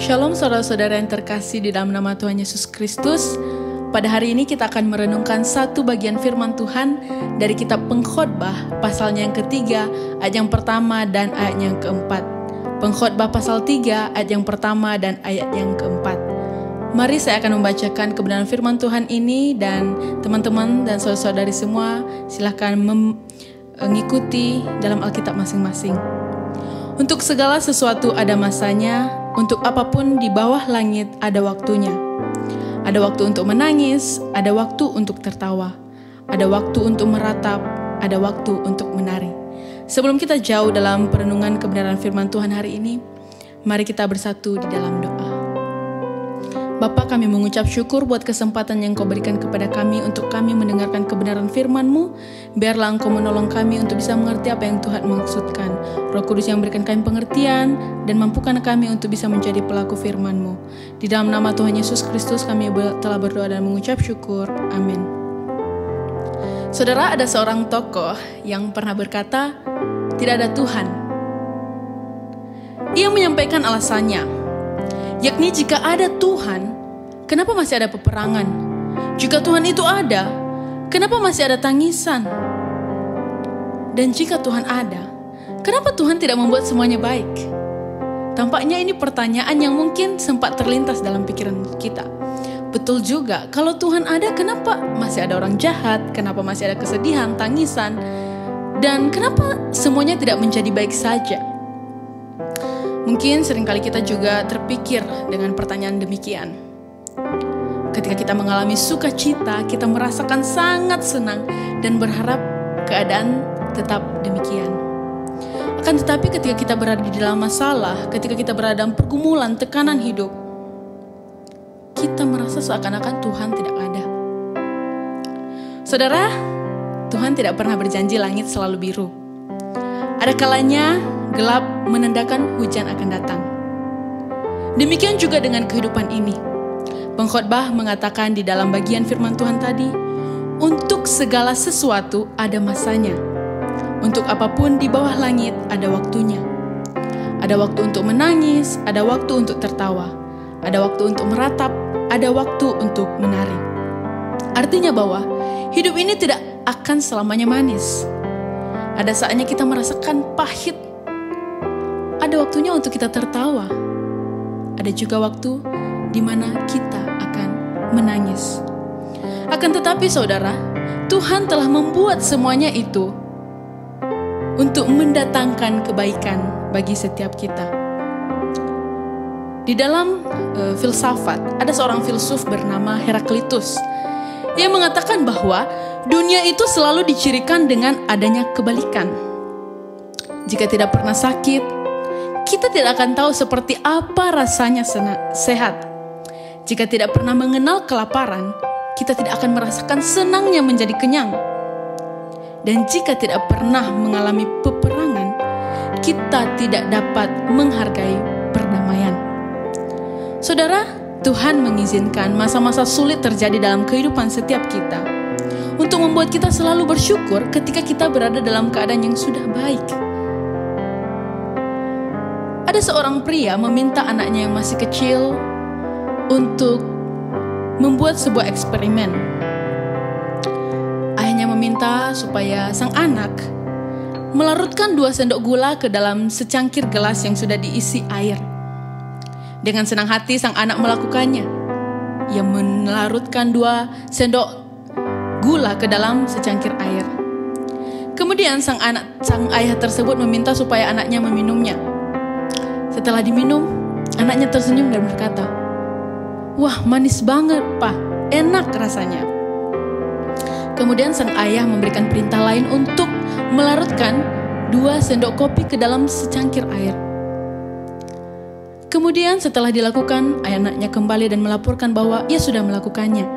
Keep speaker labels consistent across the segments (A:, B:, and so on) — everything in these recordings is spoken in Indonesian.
A: Shalom saudara-saudara yang terkasih di dalam nama Tuhan Yesus Kristus. Pada hari ini kita akan merenungkan satu bagian firman Tuhan dari kitab Pengkhotbah pasalnya yang ketiga, ayat yang pertama dan ayat yang keempat. Pengkhotbah pasal 3 ayat yang pertama dan ayat yang keempat. Mari saya akan membacakan kebenaran firman Tuhan ini, dan teman-teman dan saudara-saudari semua silakan mengikuti dalam Alkitab masing-masing. Untuk segala sesuatu ada masanya, untuk apapun di bawah langit ada waktunya. Ada waktu untuk menangis, ada waktu untuk tertawa, ada waktu untuk meratap, ada waktu untuk menari. Sebelum kita jauh dalam perenungan kebenaran firman Tuhan hari ini, mari kita bersatu di dalam doa. Bapa, kami mengucap syukur buat kesempatan yang Kau berikan kepada kami untuk kami mendengarkan kebenaran firman-Mu. Biarlah Engkau menolong kami untuk bisa mengerti apa yang Tuhan maksudkan. Roh Kudus yang berikan kami pengertian dan mampukan kami untuk bisa menjadi pelaku firman-Mu. Di dalam nama Tuhan Yesus Kristus kami telah berdoa dan mengucap syukur. Amin. Saudara, ada seorang tokoh yang pernah berkata, tidak ada Tuhan. Ia menyampaikan alasannya, yakni jika ada Tuhan, kenapa masih ada peperangan? Jika Tuhan itu ada, kenapa masih ada tangisan? Dan jika Tuhan ada, kenapa Tuhan tidak membuat semuanya baik? Tampaknya ini pertanyaan yang mungkin sempat terlintas dalam pikiran kita. Betul juga, kalau Tuhan ada, kenapa masih ada orang jahat? Kenapa masih ada kesedihan, tangisan? Dan kenapa semuanya tidak menjadi baik saja? Mungkin seringkali kita juga terpikir dengan pertanyaan demikian. Ketika kita mengalami sukacita, kita merasakan sangat senang dan berharap keadaan tetap demikian. Akan tetapi ketika kita berada di dalam masalah, ketika kita berada dalam pergumulan, tekanan hidup, kita merasa seakan-akan Tuhan tidak ada. Saudara, Tuhan tidak pernah berjanji langit selalu biru. Ada kalanya gelap menandakan hujan akan datang. Demikian juga dengan kehidupan ini. Pengkhotbah mengatakan di dalam bagian firman Tuhan tadi, untuk segala sesuatu ada masanya. Untuk apapun di bawah langit ada waktunya. Ada waktu untuk menangis, ada waktu untuk tertawa, ada waktu untuk meratap, ada waktu untuk menari. Artinya bahwa hidup ini tidak akan selamanya manis. Ada saatnya kita merasakan pahit. Ada waktunya untuk kita tertawa. Ada juga waktu di mana kita akan menangis. Akan tetapi saudara, Tuhan telah membuat semuanya itu untuk mendatangkan kebaikan bagi setiap kita. Di dalam filsafat, ada seorang filsuf bernama Heraklitus. Ia mengatakan bahwa dunia itu selalu dicirikan dengan adanya kebalikan. Jika tidak pernah sakit, kita tidak akan tahu seperti apa rasanya sehat. Jika tidak pernah mengenal kelaparan, kita tidak akan merasakan senangnya menjadi kenyang. Dan jika tidak pernah mengalami peperangan, kita tidak dapat menghargai perdamaian. Saudara, Tuhan mengizinkan masa-masa sulit terjadi dalam kehidupan setiap kita untuk membuat kita selalu bersyukur ketika kita berada dalam keadaan yang sudah baik. Ada seorang pria meminta anaknya yang masih kecil untuk membuat sebuah eksperimen. Ayahnya meminta supaya sang anak melarutkan 2 sendok gula ke dalam secangkir gelas yang sudah diisi air. Dengan senang hati sang anak melakukannya. Ia melarutkan 2 sendok gula ke dalam secangkir air. Kemudian sang ayah tersebut meminta supaya anaknya meminumnya. Setelah diminum, anaknya tersenyum dan berkata, "Wah, manis banget, Pak. Enak rasanya." Kemudian sang ayah memberikan perintah lain untuk melarutkan 2 sendok kopi ke dalam secangkir air. Kemudian setelah dilakukan, anaknya kembali dan melaporkan bahwa ia sudah melakukannya.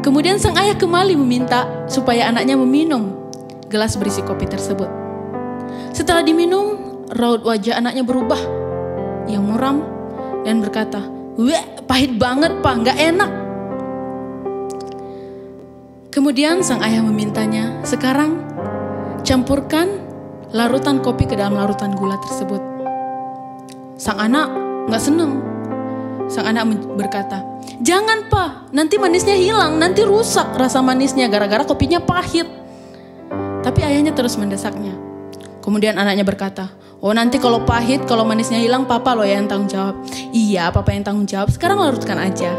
A: Kemudian sang ayah kembali meminta supaya anaknya meminum gelas berisi kopi tersebut. Setelah diminum, raut wajah anaknya berubah. Ia muram dan berkata, "Weh, pahit banget, Pak, gak enak." Kemudian sang ayah memintanya, "Sekarang campurkan larutan kopi ke dalam larutan gula tersebut." Sang anak gak seneng. Sang anak berkata, "Jangan Pak, nanti manisnya hilang, nanti rusak rasa manisnya gara-gara kopinya pahit." Tapi ayahnya terus mendesaknya. Kemudian anaknya berkata, "Oh nanti kalau pahit, kalau manisnya hilang, Papa loh yang tanggung jawab." "Iya, Papa yang tanggung jawab, sekarang larutkan aja."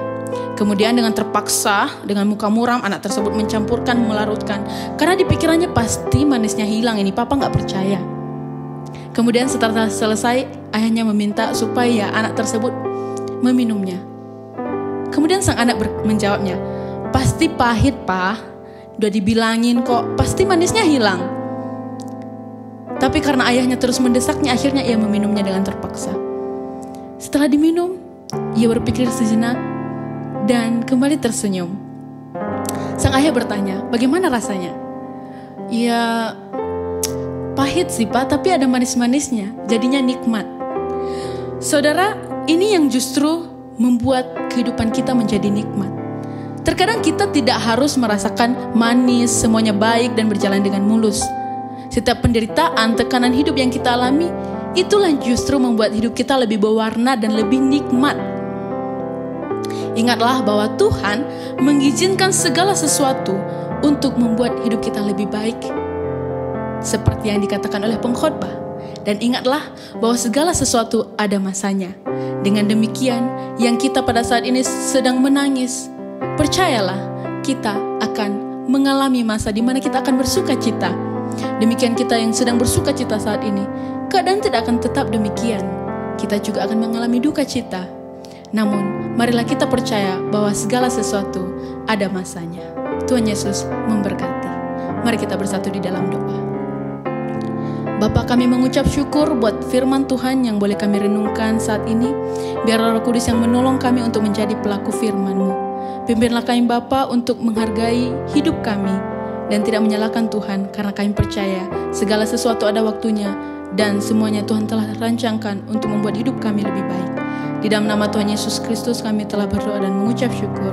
A: Kemudian dengan terpaksa, dengan muka muram, anak tersebut mencampurkan, melarutkan. Karena di pikirannya pasti manisnya hilang ini, Papa gak percaya. Kemudian setelah selesai, ayahnya meminta supaya anak tersebut meminumnya. Kemudian sang anak menjawabnya, "Pasti pahit, Pak. Udah dibilangin kok, pasti manisnya hilang." Tapi karena ayahnya terus mendesaknya, akhirnya ia meminumnya dengan terpaksa. Setelah diminum, ia berpikir sejenak dan kembali tersenyum. Sang ayah bertanya, "Bagaimana rasanya?" "Ya, pahit sih Pak, tapi ada manis-manisnya, jadinya nikmat." Saudara, ini yang justru membuat kehidupan kita menjadi nikmat. Terkadang kita tidak harus merasakan manis, semuanya baik dan berjalan dengan mulus. Setiap penderitaan, tekanan hidup yang kita alami, itulah justru membuat hidup kita lebih berwarna dan lebih nikmat. Ingatlah bahwa Tuhan mengizinkan segala sesuatu untuk membuat hidup kita lebih baik. Seperti yang dikatakan oleh pengkhotbah. Dan ingatlah bahwa segala sesuatu ada masanya. Dengan demikian, yang kita pada saat ini sedang menangis, percayalah kita akan mengalami masa di mana kita akan bersuka cita. Demikian kita yang sedang bersuka cita saat ini, keadaan tidak akan tetap demikian. Kita juga akan mengalami duka cita. Namun, marilah kita percaya bahwa segala sesuatu ada masanya. Tuhan Yesus memberkati. Mari kita bersatu di dalam doa. Bapa, kami mengucap syukur buat firman Tuhan yang boleh kami renungkan saat ini. Biar Roh Kudus yang menolong kami untuk menjadi pelaku firman-Mu. Pimpinlah kami Bapa untuk menghargai hidup kami dan tidak menyalahkan Tuhan, karena kami percaya segala sesuatu ada waktunya dan semuanya Tuhan telah rancangkan untuk membuat hidup kami lebih baik. Di dalam nama Tuhan Yesus Kristus kami telah berdoa dan mengucap syukur.